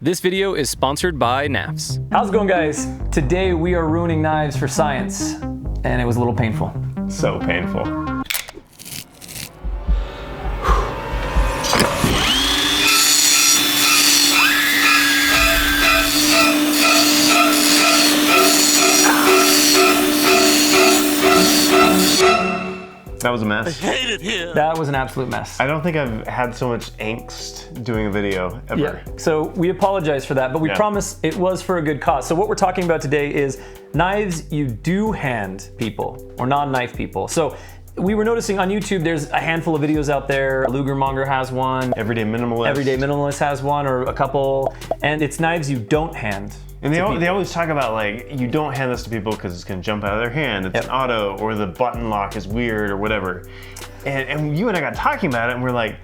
This video is sponsored by Knafs. How's it going, guys? Today we are ruining knives for science, and it was a little painful. So painful. That was a mess. I hate it here. That was an absolute mess. I don't think I've had so much angst doing a video ever. Yeah. So we apologize for that, but we promise it was for a good cause. So what we're talking about today is knives you do hand people, or non-knife people. So we were noticing on YouTube, there's a handful of videos out there. Lugermonger has one. Everyday Minimalist. Everyday Minimalist has one, or a couple. And it's knives you don't hand. And they always talk about, like, you don't hand this to people because it's going to jump out of their hand. It's an auto, or the button lock is weird, or whatever. And you and I got talking about it, and we're like,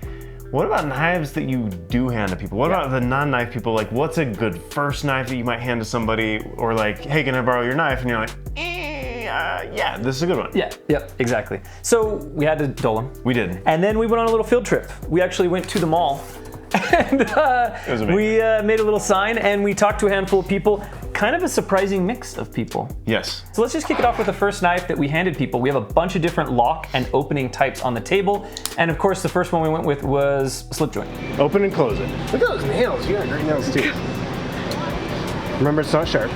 what about knives that you do hand to people? What about the non-knife people? Like, what's a good first knife that you might hand to somebody? Or like, hey, can I borrow your knife? And you're like, yeah, this is a good one. Yeah, yep, exactly. So we had to dole them. We did. And then we went on a little field trip. We actually went to the mall. And we made a little sign and we talked to a handful of people, kind of a surprising mix of people. Yes. So let's just kick it off with the first knife that we handed people. We have a bunch of different lock and opening types on the table. And of course, the first one we went with was slip joint. Open and close it. Look at those nails. You got great nails too. Remember, it's not sharp.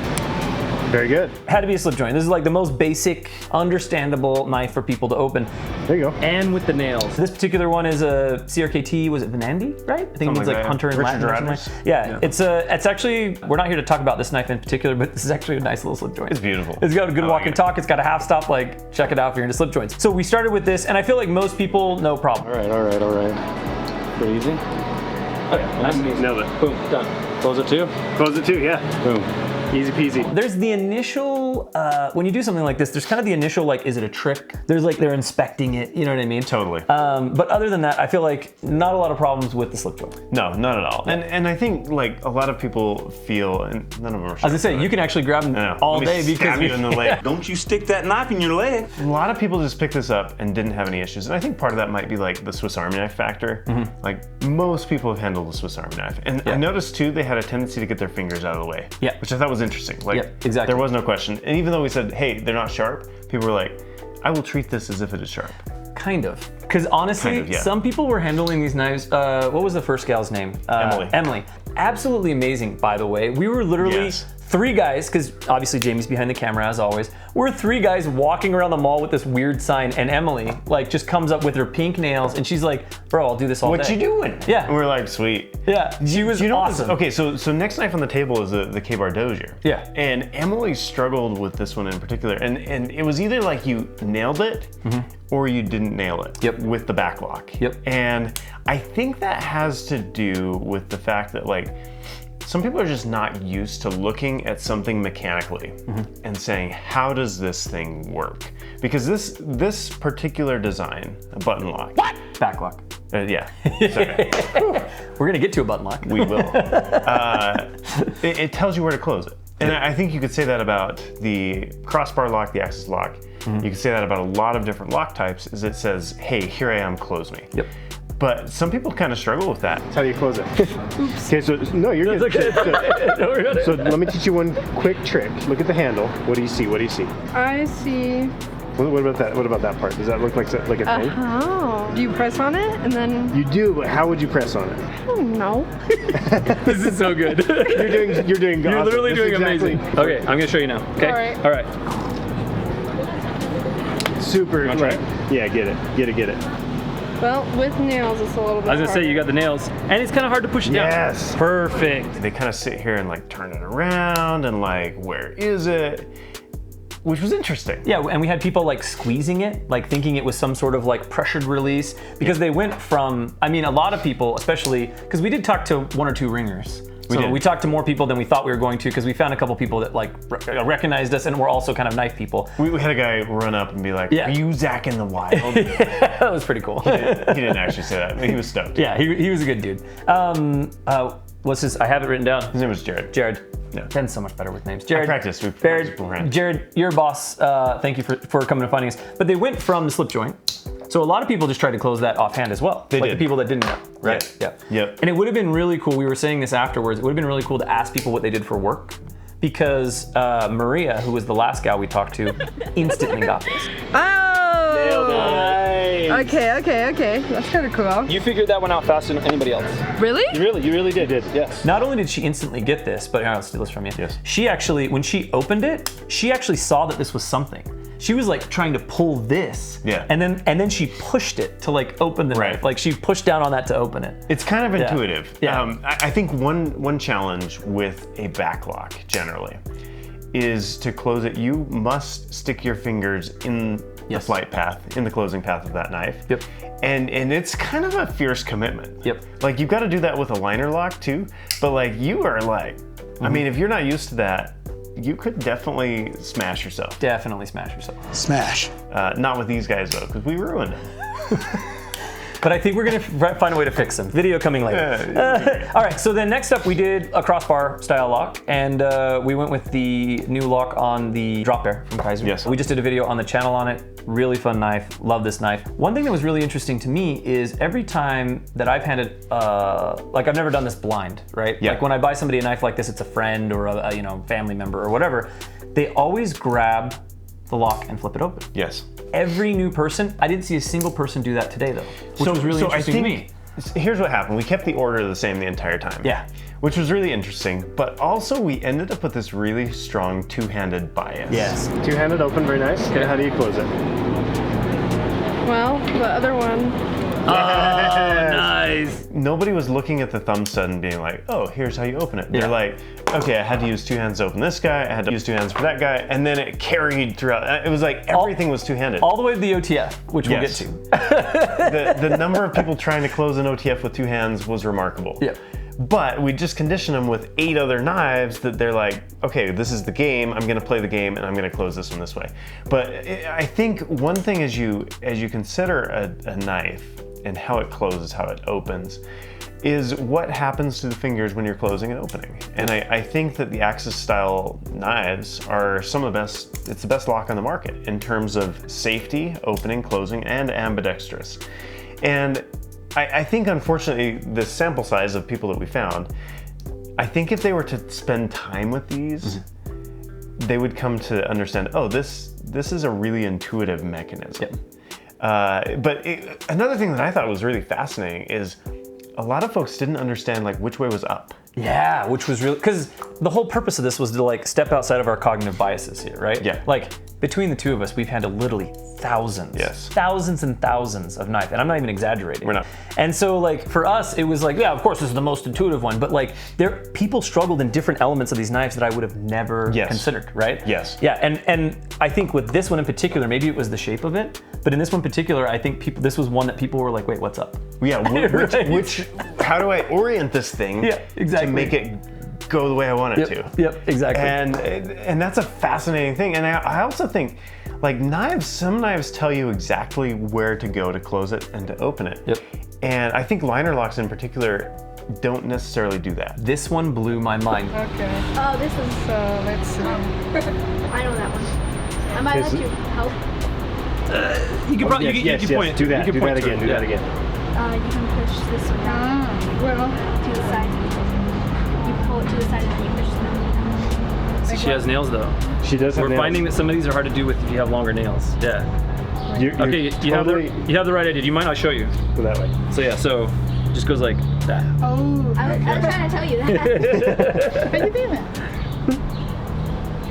Very good. Had to be a slip joint. This is like the most basic, understandable knife for people to open. There you go. And with the nails. This particular one is a CRKT, was it Venandi, right? I think it means like Hunter and Latin or something. Yeah, it's actually, we're not here to talk about this knife in particular, but this is actually a nice little slip joint. It's beautiful. It's got a good walk and talk. It's got a half stop, like, check it out if you're into slip joints. So we started with this, and I feel like most people, no problem. All right. Pretty easy. Okay, nice and easy. Nailed it. Boom, done. Close it too? Close it too, yeah. Boom. Easy peasy. There's the initial, when you do something like this, there's kind of the initial, like, is it a trick? There's like, they're inspecting it, you know what I mean? Totally. But other than that, I feel like not a lot of problems with the slip joint. No, not at all. And I think, like, a lot of people feel, and none of them are sure. As I say, you can actually grab them all day because you in the leg. Don't you stick that knife in your leg. A lot of people just picked this up and didn't have any issues. And I think part of that might be like the Swiss Army knife factor. Like, most people have handled the Swiss Army knife. And I noticed too, they had a tendency to get their fingers out of the way. Yeah. Which I thought was interesting. Like, exactly. There was no question. And even though we said, hey, they're not sharp, people were like, I will treat this as if it is sharp. Kind of. Because honestly, some people were handling these knives. What was the first gal's name? Emily. Emily. Absolutely amazing, by the way. We were literally three guys, because obviously Jamie's behind the camera as always. We're three guys walking around the mall with this weird sign, and Emily like just comes up with her pink nails, and she's like, bro, I'll do this all day. What you doing? Yeah. And we're like, sweet. Yeah, she was awesome. Okay, so next knife on the table is the K-Bar Dozier. Yeah. And Emily struggled with this one in particular, and it was either like you nailed it, or you didn't nail it with the back lock. Yep. And I think that has to do with the fact that, like, some people are just not used to looking at something mechanically and saying, how does this thing work? Because this particular design, a button lock. What? Back lock. Yeah, sorry. We're gonna get to a button lock. We will. It tells you where to close it. And I think you could say that about the crossbar lock, the axis lock. You could say that about a lot of different lock types, is it says, hey, here I am, close me. Yep. But some people kind of struggle with that. That's how do you close it? Okay, so no, you're good. Don't worry about it. So let me teach you one quick trick. Look at the handle. What do you see? What do you see? I see. What about that? What about that part? Does that look like a thing? Oh. Do you press on it and then? You do, but how would you press on it? I don't know. This is so good. You're doing You're awesome. literally doing amazing. Okay, I'm gonna show you now. Okay. All right. Super. You wanna try it? Yeah, get it. Well, with nails, it's a little bit I was gonna say, you got the nails, and it's kind of hard to push it down. Yes. Perfect. They kind of sit here and like turn it around and like, where is it? Which was interesting. Yeah, and we had people like squeezing it, like thinking it was some sort of like pressured release, because they went from, I mean, a lot of people, especially, because we did talk to one or two ringers. We talked to more people than we thought we were going to, because we found a couple people that like recognized us and were also kind of knife people. We had a guy run up and be like, are you Zach in the wild? That was pretty cool. He didn't actually say that, but he was stoked. Yeah, he was a good dude. What's his, I have it written down. His name was Jared. Yeah. Ben's so much better with names. Jared. We practiced beforehand. Jared, your boss, thank you for coming and finding us. But they went from the slip joint So a lot of people just tried to close that offhand as well. They like did. the people that didn't know, right? Yeah. Yep. And it would have been really cool. We were saying this afterwards. It would have been really cool to ask people what they did for work, because Maria, who was the last gal we talked to, instantly got this. Oh! Okay. That's kind of cool. You figured that one out faster than anybody else. Really? You really did. Yes. Not only did she instantly get this, but here, I'll steal this from you. Yes. She actually, when she opened it, she actually saw that this was something. She was like trying to pull this. Yeah. And then she pushed it to like open the Right. knife. Like she pushed down on that to open it. It's kind of intuitive. Yeah. I think one challenge with a backlock generally is to close it. You must stick your fingers in the flight path, in the closing path of that knife. Yep. And it's kind of a fierce commitment. Yep. Like you've got to do that with a liner lock too. But like you are like, I mean, if you're not used to that, you could definitely smash yourself. Definitely smash yourself. Smash. Not with these guys though, because we ruined them. But I think we're gonna find a way to fix them. Video coming later. All right, so then next up we did a crossbar style lock, and we went with the new lock on the drop bear from Kaiser. Yes. We just did a video on the channel on it. Really fun knife, love this knife. One thing that was really interesting to me is every time that I've handed, like I've never done this blind, right? Yeah. Like when I buy somebody a knife like this, it's a friend or a family member or whatever, they always grab the lock and flip it open. Yes. Every new person, I didn't see a single person do that today though, which was really interesting to me. Here's what happened. We kept the order the same the entire time. Yeah. Which was really interesting, but also we ended up with this really strong two-handed bias. Yes. Two-handed open, very nice. Okay, how do you close it? Well, the other one. Nice. Nobody was looking at the thumb stud and being like, oh, here's how you open it. Yeah. They're like, okay, I had to use two hands to open this guy, I had to use two hands for that guy, and then it carried throughout. It was like everything was two-handed. All the way to the OTF, which Yes. we'll get to. The number of people trying to close an OTF with two hands was remarkable. Yeah. But we just conditioned them with 8 other knives that they're like, okay, this is the game, I'm gonna play the game and I'm gonna close this one this way. But I think one thing as you consider a knife and how it closes, how it opens, is what happens to the fingers when you're closing and opening. And I think that the Axis style knives are some of the best, it's the best lock on the market in terms of safety, opening, closing, and ambidextrous. And I think, unfortunately, the sample size of people that we found, I think if they were to spend time with these, they would come to understand, oh, this is a really intuitive mechanism. Yep. But another thing that I thought was really fascinating is a lot of folks didn't understand like which way was up. Yeah, which was really, because the whole purpose of this was to like step outside of our cognitive biases here, right? Yeah. Like between the two of us, we've handled literally thousands, Yes. thousands and thousands of knives, and I'm not even exaggerating. We're not. And so like for us, it was like, yeah, of course this is the most intuitive one, but like people struggled in different elements of these knives that I would have never Yes. considered, right? Yes. Yeah, and I think with this one in particular, maybe it was the shape of it, but in this one in particular, I think this was one that people were like, wait, what's up? Yeah, Right. how do I orient this thing Yeah, exactly. to make it go the way I want it to? Yep, exactly. And that's a fascinating thing. And I also think, like knives, some knives tell you exactly where to go to close it and to open it. Yep. And I think liner locks in particular don't necessarily do that. This one blew my mind. Okay. Oh, this is. So let's see. I know that one. I might let you help. You can probably Yes, do that. Do that again. Do that again. You can push this one down Well, to the side. You pull it to the side and then you push it down. She has nails though. She does have We're nails. finding that some of these are hard to do with if you have longer nails. Yeah. You're Okay, you have the right idea. Do you mind? I'll show you. go that way. So yeah, so it just goes like that. oh, I'm trying to tell you that. how you doing it?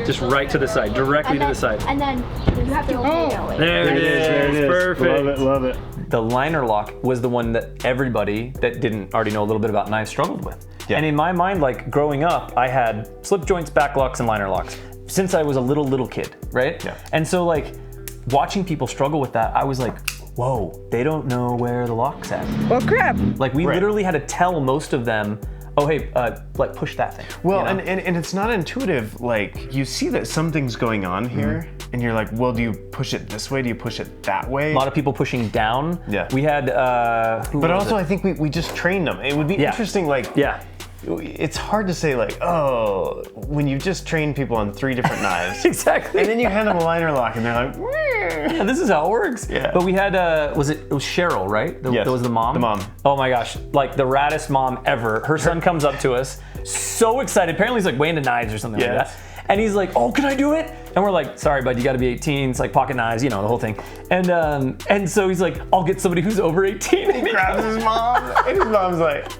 Just right to the side, directly to the side. And then you have to Oh. it. There it is. There it is. Perfect. Love it. The liner lock was the one that everybody that didn't already know a little bit about knives struggled with. Yeah. And in my mind, like growing up, I had slip joints, back locks, and liner locks since I was a little kid, right? Yeah. And so like watching people struggle with that, I was like, whoa, they don't know where the lock's at. Well, crap. Like we Right. literally had to tell most of them, oh hey, like push that thing. Well, you know? and it's not intuitive. Like you see that something's going on here, and you're like, well, do you push it this way? Do you push it that way? a lot of people pushing down. Yeah. We had But also, I think we just trained them. It would be Yeah. interesting, like yeah. it's hard to say like, oh, when you just train people on 3 different knives. Exactly. And then you hand them a liner lock and they're like, yeah, this is how it works. Yeah. But we had, it was Cheryl, right? Yes. That was the mom? The mom. Oh my gosh, like the raddest mom ever. Her son comes up to us, so excited. Apparently he's like way into knives or something like that. And he's like, oh, can I do it? And we're like, sorry, bud, you gotta be 18. It's like pocket knives, you know, the whole thing. And so he's like, I'll get somebody who's over 18. He grabs his mom, and his mom's like,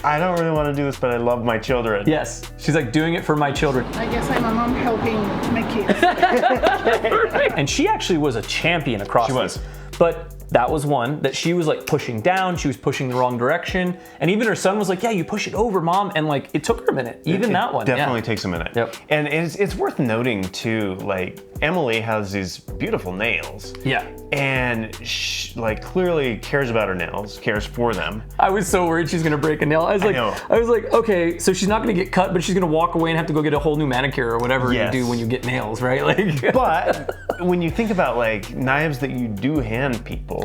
I don't really want to do this, but I love my children. Yes, she's like doing it for my children. I guess I'm a mom helping my kids. And she actually was a champion across She was. these. But that was one that she was like pushing down, she was pushing the wrong direction. And even her son was like, yeah, you push it over, mom. And like, it took her a minute, even that one. Definitely takes a minute. Yep. And it's worth noting too, like Emily has these beautiful nails. Yeah. And she, like, clearly cares about her nails, cares for them. I was so worried she's gonna break a nail. I was like, okay, so she's not gonna get cut, but she's gonna walk away and have to go get a whole new manicure or whatever you do when you get nails, right? Like, but when you think about like knives that you do hand people,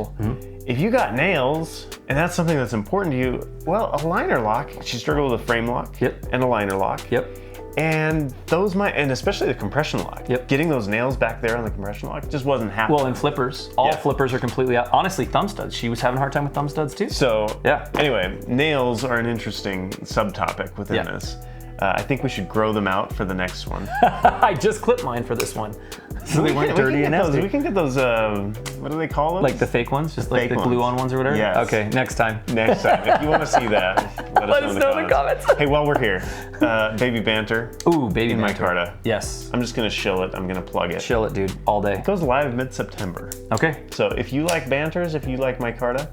if you got nails and that's something that's important to you, well, a liner lock. She struggled with a frame lock and a liner lock. Yep. And those and especially the compression lock. Yep. Getting those nails back there on the compression lock just wasn't happening. Well, and flippers. All flippers are completely out. Honestly, thumb studs. She was having a hard time with thumb studs too. So, yeah. Anyway, nails are an interesting subtopic within this. I think we should grow them out for the next one. I just clipped mine for this one. So they weren't dirty and nasty. We can get those, what do they call them? Like the fake ones? Just like Fake the glue-on ones or whatever? Yes. Okay, next time. Next time. If you want to see that, let us know in the comments. Hey, while we're here, Baby Banter. Ooh, Baby in Banter. micarta. Yes. I'm just going to shill it. I'm going to plug it. Chill it, dude, all day. It goes live mid-September. Okay. So if you like Banters, if you like micarta,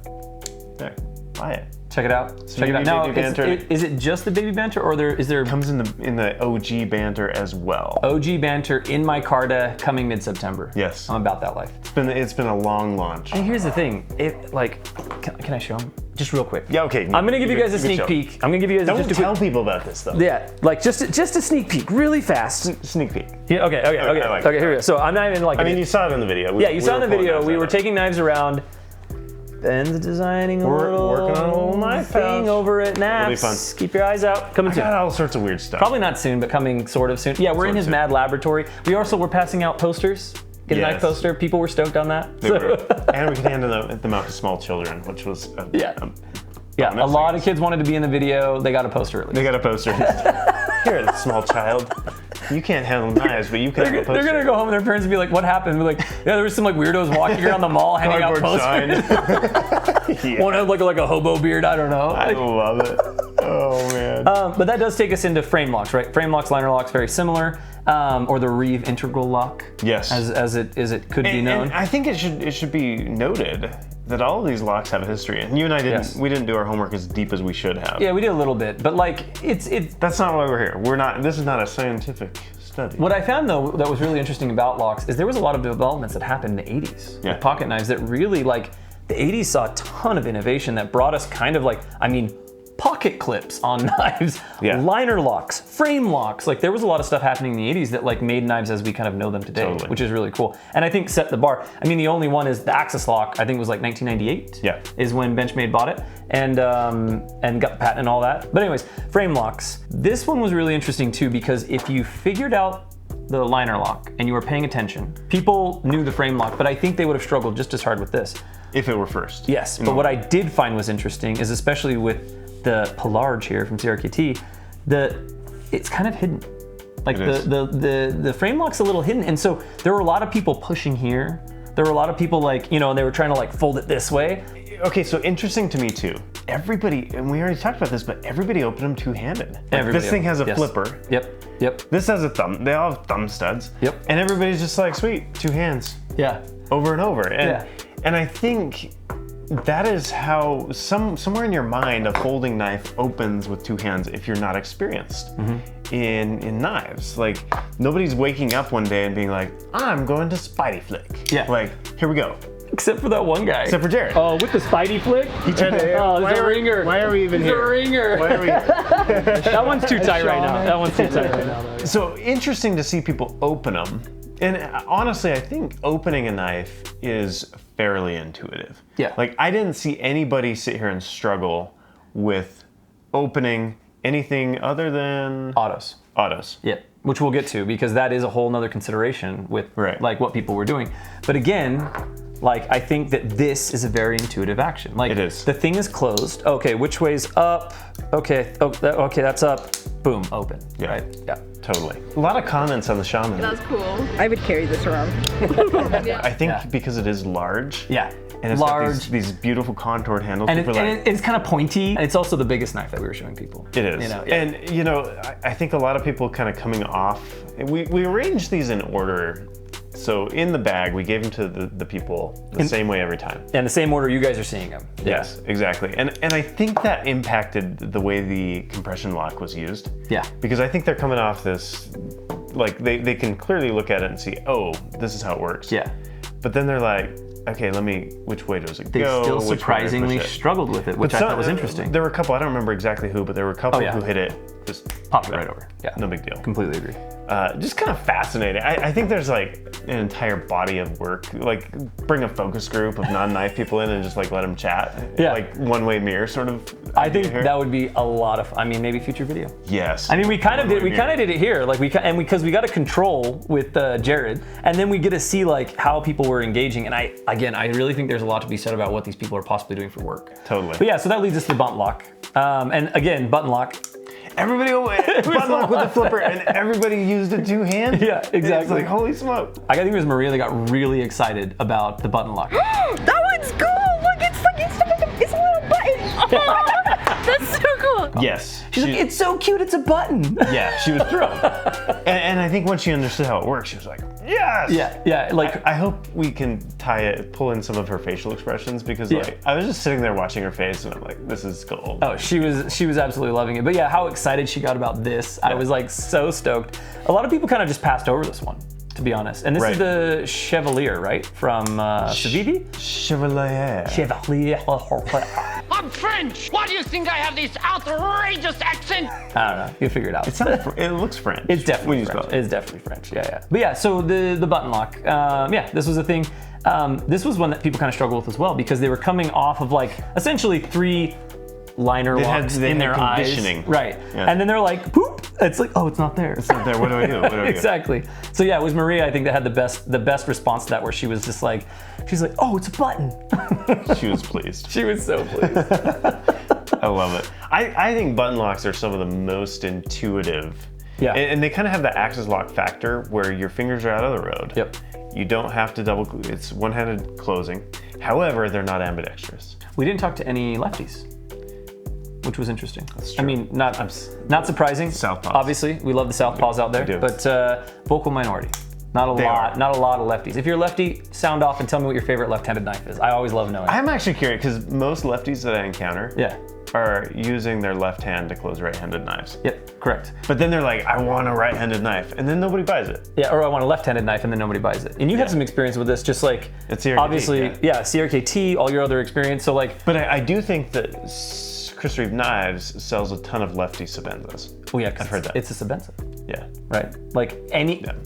there, buy it. Check it out. So Check it out. Now, Baby Banter. is it just the Baby Banter, or is there? It comes in the OG Banter as well. OG Banter in micarta coming mid-September. Yes. I'm about that life. It's been a long launch. And here's the thing. Can I show them? Just real quick. Yeah, okay. I'm gonna give you guys a sneak peek. I'm gonna give you guys Don't just a tell quick, people about this though. Yeah, like just a sneak peek, really fast. Sneak peek. Yeah, okay, here we go. So I'm not even like. I mean, you saw it in the video. Yeah, you saw in the video. We were taking knives around. Ben's designing a little working on a little knife thing pouch. over at Knafs. It'll be fun. Keep your eyes out. Coming I soon. got all sorts of weird stuff. Probably not soon, but coming sort of soon. Yeah, we're in his mad laboratory. We're passing out posters. Get a knife poster. People were stoked on that. And we can hand them out to small children, which was a lot of kids wanted to be in the video. They got a poster at least. They got a poster. Here, small child. You can't handle knives, but you can have a poster. They're gonna go home and their parents will be like, "What happened?" We're like, "Yeah, there was some like weirdos walking around the mall handing out posters." One had like a hobo beard. I don't know. I love it. Oh man. But that does take us into frame locks, right? Frame locks, liner locks, very similar. Or the Reeve integral lock. Yes. As it could be known. And I think it should be noted that all of these locks have a history. And you and I didn't do our homework as deep as we should have. Yeah, we did a little bit, but like it's that's not why we're here. This is not a scientific study. What I found though that was really interesting about locks is there was a lot of developments that happened in the 80s with pocket knives that really like the 80s saw a ton of innovation that brought us kind of like, pocket clips on knives, liner locks, frame locks. Like there was a lot of stuff happening in the 80s that like made knives as we kind of know them today, which is really cool. And I think set the bar. I mean, the only one is the Axis lock. I think it was like 1998. Yeah. Is when Benchmade bought it and got the patent and all that. But anyways, frame locks. This one was really interesting too because if you figured out the liner lock and you were paying attention, people knew the frame lock, but I think they would have struggled just as hard with this. If it were first. Yes, but what I did find was interesting is especially with the Polarge here from CRKT, it's kind of hidden. Like the frame lock's a little hidden, and so there were a lot of people pushing here. There were a lot of people like, they were trying to like fold it this way. Okay, so interesting to me too. Everybody, and we already talked about this, but everybody opened them two-handed. This thing has a flipper. Yep. This has a thumb. They all have thumb studs. Yep. And everybody's just like, sweet, two hands. Yeah. Over and over. And I think that is how somewhere in your mind a folding knife opens with two hands if you're not experienced in knives. Like nobody's waking up one day and being like, I'm going to Spydie flick. Yeah. Like, here we go. Except for that one guy. Except for Jared. Oh, with the Spydie flick? He tried to, it's a ringer. Why are we even here? It's a ringer. Why are we here? That one's too tight right now. That one's too tight right now. Though. So interesting to see people open them. And honestly, I think opening a knife is fairly intuitive. Yeah. Like I didn't see anybody sit here and struggle with opening anything other than Autos. autos. Yeah, which we'll get to because that is a whole nother consideration with like what people were doing. But again, like I think that this is a very intuitive action. Like it is. The thing is closed. Okay, which way's up? Okay, okay, that's up. Boom, open. Yeah. Right? Yeah. Totally. A lot of comments on the shaman. That's cool. I would carry this around. I think because it is large. Yeah. And it's large. got these beautiful contoured handles. And, People and it's kind of pointy. And it's also the biggest knife that we were showing people. It is. You know, yeah. And you know, I think a lot of people kind of coming off. We arranged these in order. So in the bag, we gave them to the people the same way every time. And the same order you guys are seeing them. Yes, exactly. And I think that impacted the way the compression lock was used. Yeah. Because I think they're coming off this, like they can clearly look at it and see, oh, this is how it works. Yeah. But then they're like, okay, which way does it They go? still Which way do I surprisingly push it? struggled with it, which I thought was interesting. There were a couple, I don't remember exactly who, but there were a couple who hit it, just popped it right over. Yeah. No big deal. Completely agree. Just kind of fascinating. I think there's like an entire body of work. Like bring a focus group of non-knife people in and just like let them chat. Yeah. Like one-way mirror sort of. I think that would be a lot of. I mean, maybe future video. Yes. I mean, we kind of did. We kind of did it here, like because we got a control with Jared, and then we get to see like how people were engaging. And I really think there's a lot to be said about what these people are possibly doing for work. Totally. But yeah, so that leads us to the button lock. And again, button lock. Everybody button lock with the flipper, and everybody used it two hands. Yeah, exactly. It's like holy smoke. I think it was Maria that got really excited about the button lock. That one's cool. Look, it's a little button. That's so cool. Yes. She's like, it's so cute. It's a button. Yeah, she was thrilled. and I think once she understood how it works, she was like, yes. Yeah. Like I hope we can pull in some of her facial expressions because like I was just sitting there watching her face and I'm like, this is gold. Oh, she was absolutely loving it. But yeah, how excited she got about this. I was like so stoked. A lot of people kind of just passed over this one, to be honest. And this is the Chevalier, right? From Spydie? Chevalier. I'm French. Why do you think I have this outrageous accent? I don't know. You'll figure it out. It looks French. It's definitely French. It's definitely French. Yeah. But yeah, so the button lock. This was a thing. This was one that people kind of struggled with as well because they were coming off of like essentially 3 liner locks in their eyes. Right. Yeah. And then they're like, poop. It's like, oh, it's not there. It's not there. What do I do? Exactly. So yeah, it was Maria, I think, that had the best response to that, where she was just like, she's like, oh, it's a button. She was pleased. She was so pleased. I love it. I think button locks are some of the most intuitive. Yeah. And they kind of have the axis lock factor where your fingers are out of the road. Yep. You don't have to it's one-handed closing. However, they're not ambidextrous. We didn't talk to any lefties, which was interesting. That's true. I mean, not surprising. Southpaws. Obviously, we love the southpaws out there, but vocal minority. Not a lot of lefties. If you're a lefty, sound off and tell me what your favorite left-handed knife is. I always love knowing. I'm actually curious because most lefties that I encounter are using their left hand to close right-handed knives. Yep, correct. But then they're like, I want a right-handed knife, and then nobody buys it. Yeah, or I want a left-handed knife, and then nobody buys it. And you have some experience with this, just like it's CRKT, obviously, CRKT, all your other experience. So like, but I do think that Chris Reeve Knives sells a ton of lefty Sabenzas. Oh yeah, I've heard that. It's a Sabenza. Yeah. Right. Like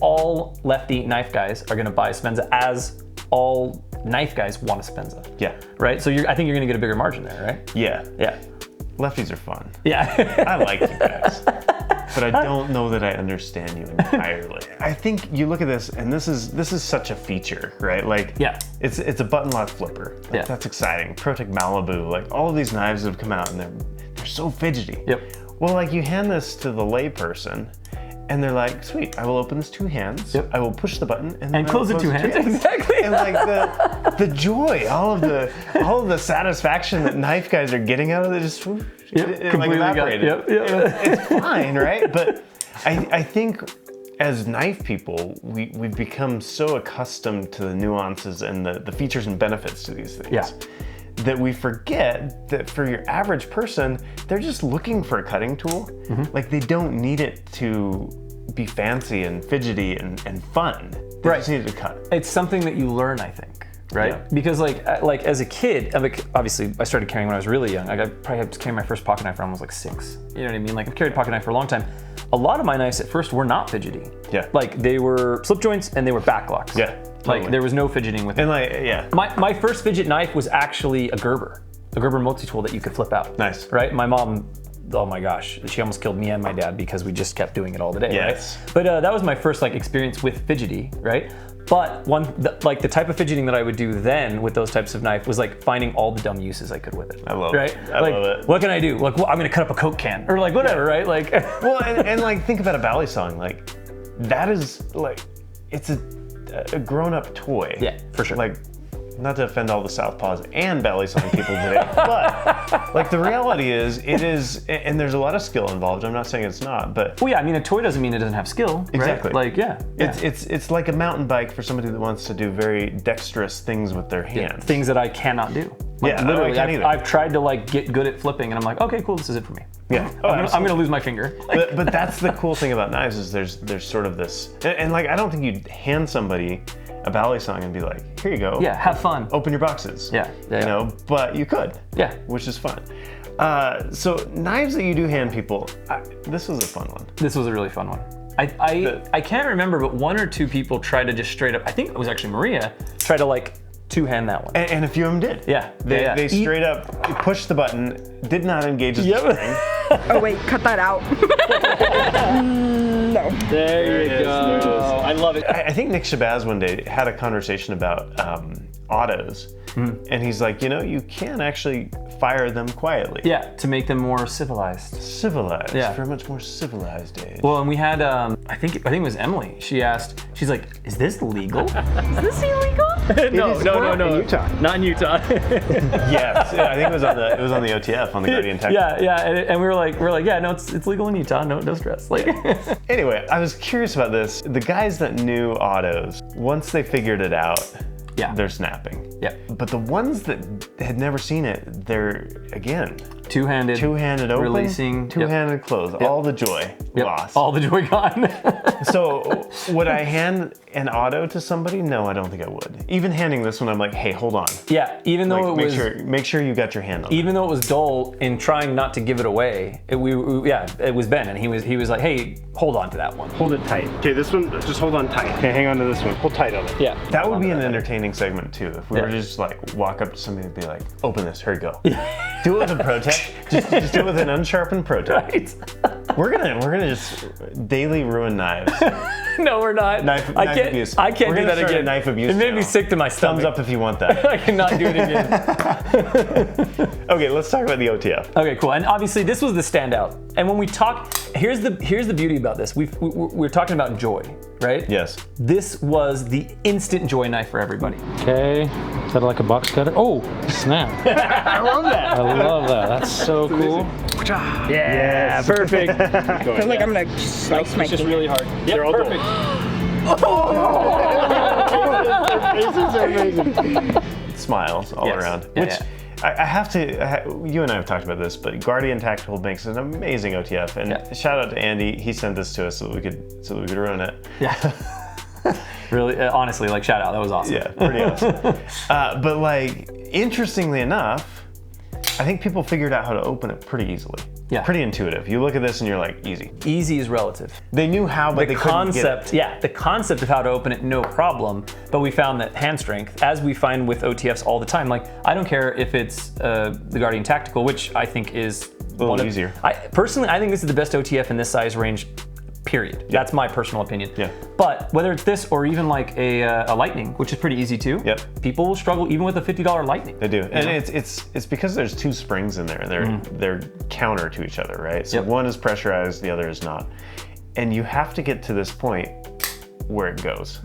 all lefty knife guys are gonna buy a Sabenza, as all knife guys want a Sabenza. Yeah. Right. So I think you're gonna get a bigger margin there, right? Yeah. Yeah. Lefties are fun. Yeah. I like you guys. But I don't know that I understand you entirely. I think you look at this, and this is such a feature, right? Like, it's a button lock flipper. Like, that's exciting. Protec Malibu, like all of these knives that have come out, and they're so fidgety. Yep. Well, like you hand this to the layperson, and they're like, sweet, I will open this 2 hands. Yep. I will push the button and close it 2 hands. Exactly. And like the joy, all of the satisfaction that knife guys are getting out of it, just it like evaporated. It's fine, right? But I think as knife people, we've become so accustomed to the nuances and the features and benefits to these things. That we forget that for your average person, they're just looking for a cutting tool. Like they don't need it to be fancy and fidgety and fun. They just need it to cut. It's something that you learn, I think, right? Yeah. Because like as a kid, obviously I started carrying when I was really young. Like I probably had to carry my first pocket knife when I was like 6. You know what I mean? Like I've carried pocket knife for a long time. A lot of my knives at first were not fidgety. Yeah. Like they were slip joints and they were backlocks. Yeah. Totally. Like there was no fidgeting with them. And My first fidget knife was actually a Gerber multi-tool that you could flip out. Nice. Right? My mom oh my gosh, she almost killed me and my dad because we just kept doing it all the day. Yes. Right? But that was my first like experience with Fidgety, right? But the type of fidgeting that I would do then with those types of knife was like finding all the dumb uses I could with it. I love right? it. I love it. What can I do? Like, well, I'm gonna cut up a Coke can or like whatever, right? Like. Well, and like think about a ballet song. Like that is like it's a grown-up toy. Yeah, for sure. Like. Not to offend all the Southpaws and ballet song people today, but like the reality is, it is, and there's a lot of skill involved. I'm not saying it's not, but well, yeah, I mean, a toy doesn't mean it doesn't have skill, right? exactly. Like, yeah, it's like a mountain bike for somebody that wants to do very dexterous things with their hands. Things that I cannot do. Like, Yeah, literally, I can't either. I've tried to like get good at flipping, and I'm like, okay, cool, this is it for me. Yeah, I'm gonna lose my finger. Like, but that's the cool thing about knives is there's sort of this, and like I don't think you'd hand somebody a ballet song and be like, here you go. yeah, have fun. Open your boxes. Yeah, yeah, You know, but you could. Yeah. Which is fun. So knives that you do hand people, this was a fun one. This was a really fun one. I can't remember, but one or two people tried to just straight up. I think it was actually Maria tried to like two-hand that one. And a few of them did. Yeah, They straight up pushed the button, did not engage the string. Oh wait, cut that out. No. There you go. I love it. I think Nick Shabazz one day had a conversation about autos. And he's like, you know, you can actually fire them quietly. Yeah, to make them more civilized. Civilized. Yeah. For a much more civilized age. Well, and we had, I think it was Emily. She asked, she's like, is this legal? Is this illegal? No. In Utah. Not in Utah. Yes, I think it was on the OTF, on the Guardian Tech. Yeah, and we were like, yeah, no, it's legal in Utah. No stress. Like, Anyway, I was curious about this. The guys that knew autos, once they figured it out, Yeah. they're snapping. yeah, But the ones that had never seen it, they're, again, two-handed open, releasing, two-handed close, all the joy lost. all the joy gone. So would I hand an auto to somebody? No, I don't think I would. Even handing this one, I'm like, hey, hold on. Yeah, even though Like, it was make sure you got your hand on even though it was dull, in trying not to give it away, it was Ben, and he was like, hey, hold on to that one. Hold it tight. Okay, this one, just hold on tight. Okay, hang on to this one. Hold tight on it. Yeah, it. That would be an entertaining segment too, if we were to just like walk up to somebody and be like, open this, here you go. Do it with a Pro-Tech. Just do it with an unsharpened Pro-Tech. Right. We're gonna just daily ruin knives. No, we're not. Knife abuse. I can't We're do gonna that start a again. knife abuse It made me channel. sick to my Thumbs stomach. up if you want that. I cannot do it again. Okay, let's talk about the OTF. Okay, cool. And obviously, this was the standout. And when we talk, here's the beauty about this. We're talking about joy, right? Yes. This was the instant joy knife for everybody. Okay, is that like a box cutter? Oh, snap. I love that. I love that. That's so cool. Yeah, perfect. I feel like I'm gonna slice my It's just finger. really hard. Yep, perfect. This is amazing. Smiles all Yes. around. Yeah, Which yeah. I have to, you and I have talked about this, but Guardian Tactical makes an amazing OTF. And Yeah. shout out to Andy. He sent this to us so that we could run it. Yeah. Really, honestly, like shout out. That was awesome. Yeah, pretty awesome. But like, interestingly enough, I think people figured out how to open it pretty easily. Yeah. Pretty intuitive. You look at this and you're like, easy. Easy is relative. They knew how, but The they couldn't get concept, yeah, the concept of how to open it, no problem. But we found that hand strength, as we find with OTFs all the time, like I don't care if it's the Guardian Tactical, which I think is a little easier. I think this is the best OTF in this size range. Period. That's my personal opinion. Yeah. But whether it's this or even like a Lightning, which is pretty easy too. Yep. People will struggle even with a $50 Lightning. They do, and it's because there's two springs in there. They're counter to each other, right? So Yep. one is pressurized, the other is not, and you have to get to this point where it goes.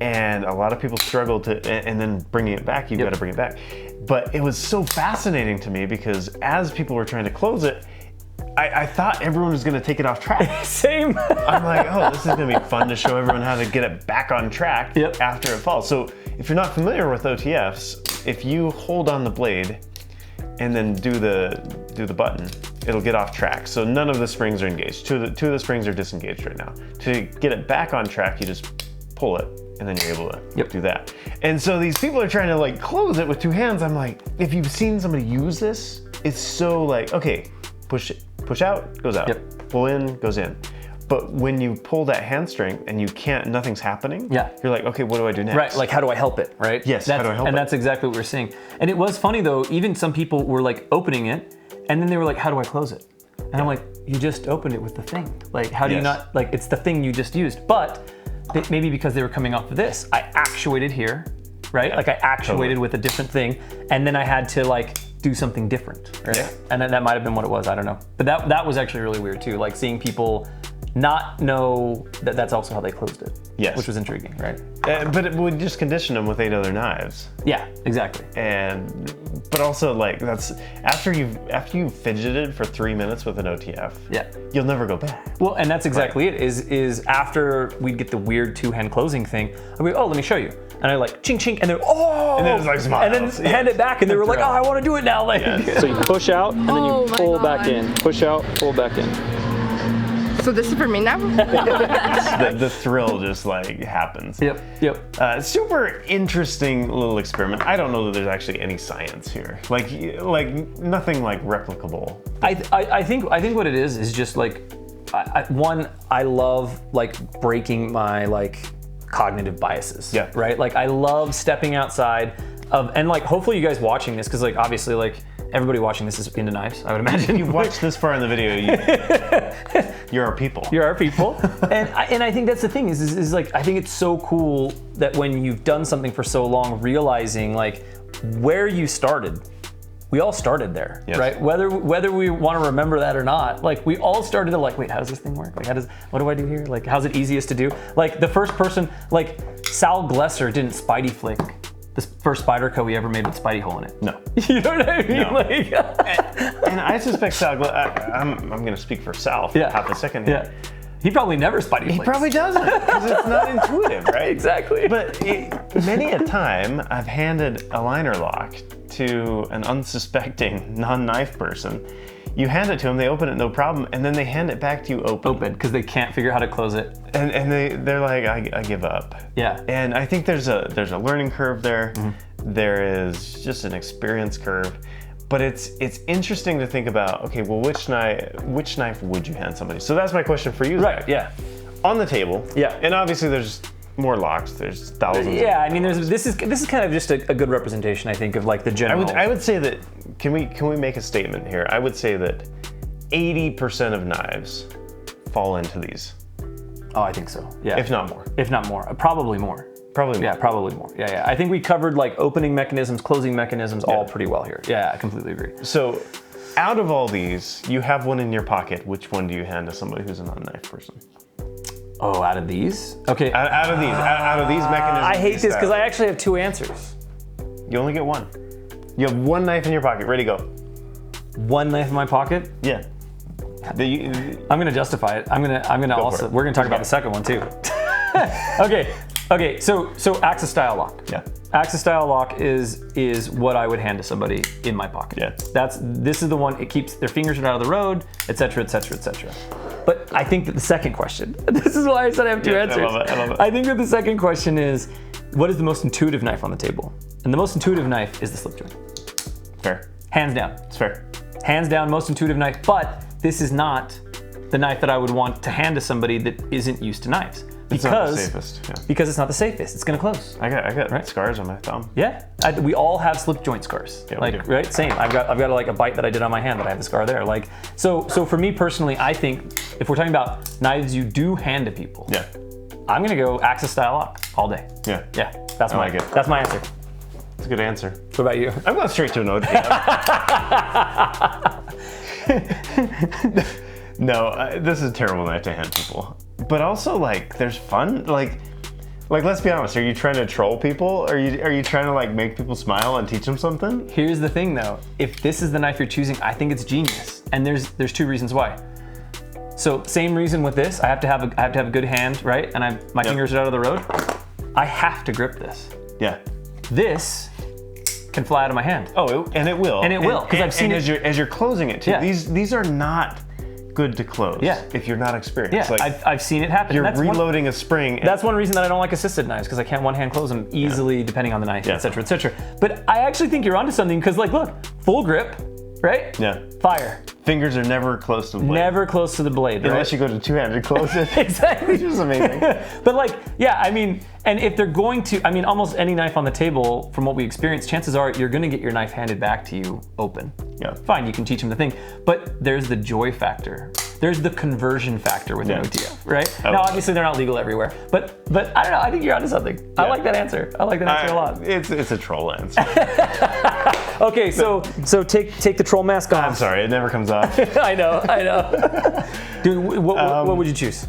And a lot of people struggle to, and then bringing it back, you've got to bring it back. But it was so fascinating to me because as people were trying to close it, I thought everyone was going to take it off track. Same. I'm like, oh, this is going to be fun to show everyone how to get it back on track after it falls. So if you're not familiar with OTFs, if you hold on the blade and then do the button, it'll get off track. So none of the springs are engaged. Two of the springs are disengaged right now. To get it back on track, you just pull it and then you're able to do that. And so these people are trying to like close it with two hands. I'm like, if you've seen somebody use this, it's so like, okay, push out, goes out. Pull in, goes in. But when you pull that hand strength and you can't, nothing's happening. You're like, okay, what do I do next? Right, like how do I help it, right? Yes, how do I help it? And that's exactly what we're seeing. And it was funny though, even some people were like opening it and then they were like, how do I close it? And I'm like, you just opened it with the thing. Like, how do you not, like, it's the thing you just used. But maybe because they were coming off of this, I actuated here, right? Yeah, like I actuated with a different thing, and then I had to like do something different, right? Yeah. And then that might have been what it was, I don't know. But that was actually really weird too, like seeing people not know that that's also how they closed it. Yes. Which was intriguing, right? But it would just condition them with 8 other knives. Yeah, exactly. But also like that's after you've fidgeted for 3 minutes with an OTF. Yeah. You'll never go back. Well, and that's exactly it. Is after we'd get the weird 2-hand closing thing, I'd be, oh, let me show you. And I like chink chink, and they're and then it's like smiles. And then hand it back, and they were like, oh, I want to do it now. Like, so you push out, and then you pull back in. Push out, pull back in. So this is for me now? the thrill just like happens. Yep. Super interesting little experiment. I don't know that there's actually any science here. Like nothing like replicable. I think what it is just like, I love like breaking my like cognitive biases. Yeah. Right. Like I love stepping outside of, and like hopefully you guys watching this, because like obviously like everybody watching this is into knives, I would imagine. If you've watched this far in the video, you're our people. You're our people. and I think that's the thing is like, I think it's so cool that when you've done something for so long, realizing like where you started, we all started there, right? Whether we want to remember that or not, like we all started to like, wait, how does this thing work? Like what do I do here? Like how's it easiest to do? Like the first person, like Sal Glesser didn't Spydie flick the first Spyder we ever made with Spydie hole in it. No. You know what I mean? No. Like, and I suspect Sal, I'm going to speak for Sal for half a second here. Yeah. He probably never Spydie flicks. He probably doesn't, because it's not intuitive, right? Exactly. But many a time, I've handed a liner lock to an unsuspecting non-knife person. You hand it to them, they open it, no problem, and then they hand it back to you open. Because they can't figure out how to close it. And they're like, I give up. Yeah. And I think there's a learning curve there. Mm-hmm. There is just an experience curve. But it's interesting to think about, okay, well, which knife would you hand somebody? So that's my question for you. Right, yeah. On the table. Yeah. And obviously there's more locks, there's thousands. Yeah, I mean, this is kind of just a good representation, I think, of like the general. I would say that, can we make a statement here? I would say that 80% of knives fall into these. Oh, I think so. Yeah. If not more. If not more. Probably more. Probably more. Yeah, probably more. Yeah. I think we covered like opening mechanisms, closing mechanisms, all pretty well here. Yeah, I completely agree. So, out of all these, you have one in your pocket. Which one do you hand to somebody who's a non-knife person? Oh, out of these? Okay. Out of these mechanisms. I hate this because I actually have 2 answers. You only get one. You have one knife in your pocket, ready to go. One knife in my pocket? Yeah. I'm gonna justify it. I'm gonna also. We're gonna talk about the second one too. Okay. So Axis style lock. Yeah. Axis style lock is what I would hand to somebody in my pocket. Yeah. This is the one. It keeps their fingers out of the road, etc., etc., etc. But I think that the second question. This is why I said I have 2 answers. I love it. I think that the second question is, what is the most intuitive knife on the table? And the most intuitive knife is the slip joint. Fair. Hands down. It's fair. Hands down, most intuitive knife. But this is not the knife that I would want to hand to somebody that isn't used to knives. It's not the safest. Yeah. Because it's not the safest. It's gonna close. I got scars on my thumb. Yeah, we all have slip joint scars. Yeah, like, we do. Right? Same. I've got like a bite that I did on my hand that I have the scar there. Like, so for me personally, I think if we're talking about knives you do hand to people, yeah, I'm gonna go Axis style lock all day. Yeah. That's my answer. That's a good answer. What about you? I'm going straight to an OTF. No, this is a terrible knife to hand people. But also, like, there's fun. Like let's be honest. Are you trying to troll people? Are you trying to like make people smile and teach them something? Here's the thing, though. If this is the knife you're choosing, I think it's genius. And there's 2 reasons why. So same reason with this. I have to have a good hand, right? And my fingers are out of the road. I have to grip this. Yeah. This can fly out of my hand. Oh, and it will. And it will, because I've seen it. As you're closing it too. Yeah. These are not good to close. Yeah. If you're not experienced. Yeah. Like, I've seen it happen. You're reloading a spring. That's one reason that I don't like assisted knives, because I can't one-hand close them easily depending on the knife, etc., etc. But I actually think you're onto something, because like, look, full grip, right? Yeah. Fire. Fingers are never close to the blade. Never close to the blade, right? Unless you go to two-handed close it. Exactly. Which is amazing. But like, yeah, I mean, and if they're going to, I mean, almost any knife on the table, from what we experienced, chances are you're gonna get your knife handed back to you open. Yeah. Fine, you can teach them the thing, but there's the joy factor. There's the conversion factor with an OTF, right? Now, obviously they're not legal everywhere, but I don't know, I think you're onto something. I like that answer. I like that answer a lot. It's a troll answer. Okay, so take the troll mask off. I'm sorry, it never comes off. I know. Dude, what would you choose?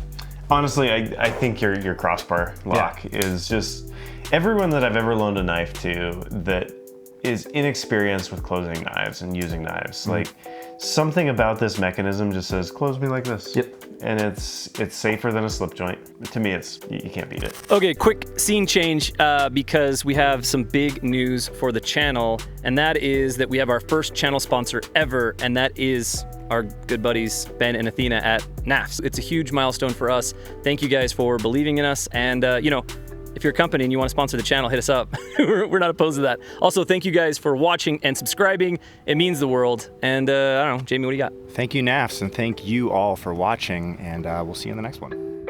Honestly, I think your crossbar lock is just, everyone that I've ever loaned a knife to that is inexperienced with closing knives and using knives, like something about this mechanism just says, close me like this. Yep. And it's safer than a slip joint. To me, you can't beat it. Okay, quick scene change because we have some big news for the channel, and that is that we have our first channel sponsor ever, and that is our good buddies Ben and Athena at Knafs. It's a huge milestone for us. Thank you guys for believing in us, and you know, if you're a company and you want to sponsor the channel, hit us up. We're not opposed to that. Also, thank you guys for watching and subscribing. It means the world. And I don't know, Jamie, what do you got? Thank you, Knafs, and thank you all for watching, and we'll see you in the next one.